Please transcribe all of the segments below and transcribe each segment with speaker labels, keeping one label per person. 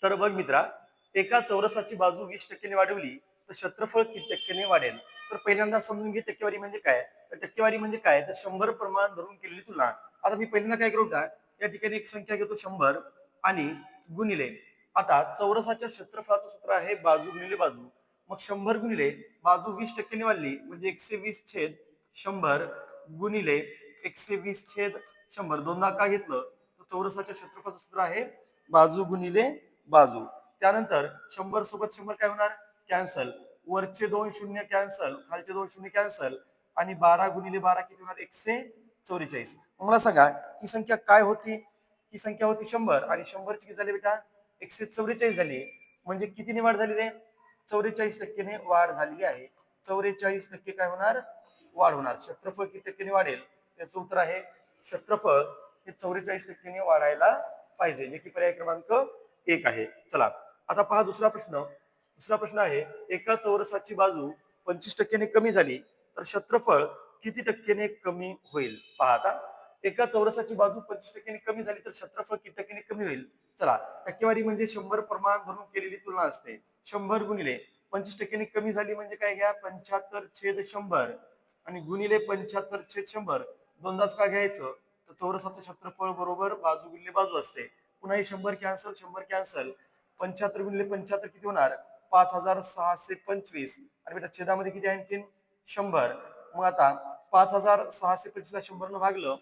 Speaker 1: तर बघ मित्रा, एका चौरसाची बाजू 20% वाढवली तर क्षेत्रफळ किती टक्क्याने वाढेल? तर पहिल्यांदा समजून घे टक्केवारी म्हणजे काय. तर टक्केवारी म्हणजे काय, तर 100 प्रमाण धरून केलेली तुलना. आता मी पहिल्यांदा काय करू का, या ठिकाणी एक संख्या घेतो 100 आणि गुणिले. आता चौरसाच्या क्षेत्रफळाचं सूत्र आहे बाजू गुणिले बाजू. मग 100 गुणिले बाजू 20% वाढली म्हणजे 120 छेद 100 गुणिले 120 छेद 100 दोनदा का घेतलं, तर चौरसाच्या क्षेत्रफळाचं सूत्र आहे बाजू गुणिले बाजू. त्यानंतर 100 सोबत 100 काय होणार, कॅन्सल. वरचे 2 शून्य कॅन्सल, खालचे 2 शून्य कॅन्सल. आणि 12 गुणिले 12 किती होणार, 144. मला सांगा ही संख्या काय होती. ही संख्या होती 100 आणि 100 ची किती झाली बेटा, 144 झाली. म्हणजे कितीने वाढ झाली रे, 44% वाढ झालेली आहे. 44% काय होणार, वाढ होणार. क्षेत्रफळ किती टक्क्याने वाढेल, त्याचं उत्तर आहे क्षेत्रफळ हे 44% वाढायला पाहिजे, जे की पर्याय क्रमांक 1 आहे. चला आता पहा दुसरा प्रश्न. दुसरा प्रश्न आहे, एका चौरसाची बाजू 25% कमी झाली तर क्षेत्रफळ किती टक्क्याने कमी होईल. पहा आता, एका चौरसाची बाजू 25% कमी झाली तर क्षेत्रफळ किती टक्क्याने कमी होईल. चला, टक्केवारी म्हणजे 100 प्रमाण धरून केलेली तुलना असते. 100 गुणिले 25% कमी झाली म्हणजे काय घ्या, 75 छेद 100 आणि गुणिले 75 छेद 100 दोनदाच का घ्यायचं, तर चौरसाचं क्षेत्रफळ बरोबर बाजू गुणिले बाजू असते. पुन्हा हे 100 कॅन्सल 100 कॅन्सल. 75 गुणिले 75 किती होणार, 5625. आणि बेटा छेदामध्ये किती आहे आणखीन, 100. मग आता 5625 ला 100 न भागलं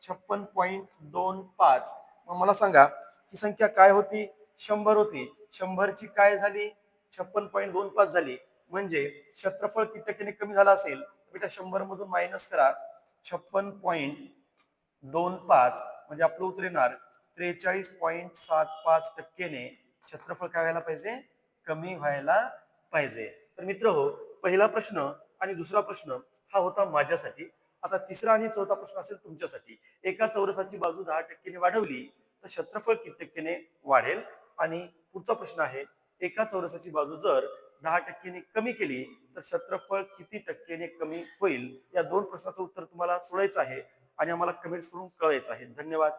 Speaker 1: 56.25. मग मला सांगा ही संख्या काय होती, 100 होती. 100 ची काय झाली, 56.25 झाली. म्हणजे क्षेत्रफळ किती टक्क्याने कमी झालं असेल, बेटा 100 मधून मायनस करा. 56.25 म्हणजे आपलं उत्तर येणार 43.75%ने क्षेत्रफळ काय व्हायला पाहिजे, कमी व्हायला पाहिजे. तर मित्र हो, पहिला प्रश्न आणि दुसरा प्रश्न हा होता माझ्यासाठी. आता तिसरा आणि चौथा प्रश्न असेल तुमच्यासाठी. एका चौरसाची बाजू 10% वाढवली तर क्षेत्रफळ किती टक्क्याने वाढेल. आणि पुढचा प्रश्न आहे, एका चौरसाची बाजू जर 10% कमी केली तर क्षेत्रफळ किती टक्क्याने कमी होईल. या दोन प्रश्नाचं उत्तर तुम्हाला सोडायचं आहे आणि आम्हाला कमेंट्स करून कळवायचं आहे. धन्यवाद.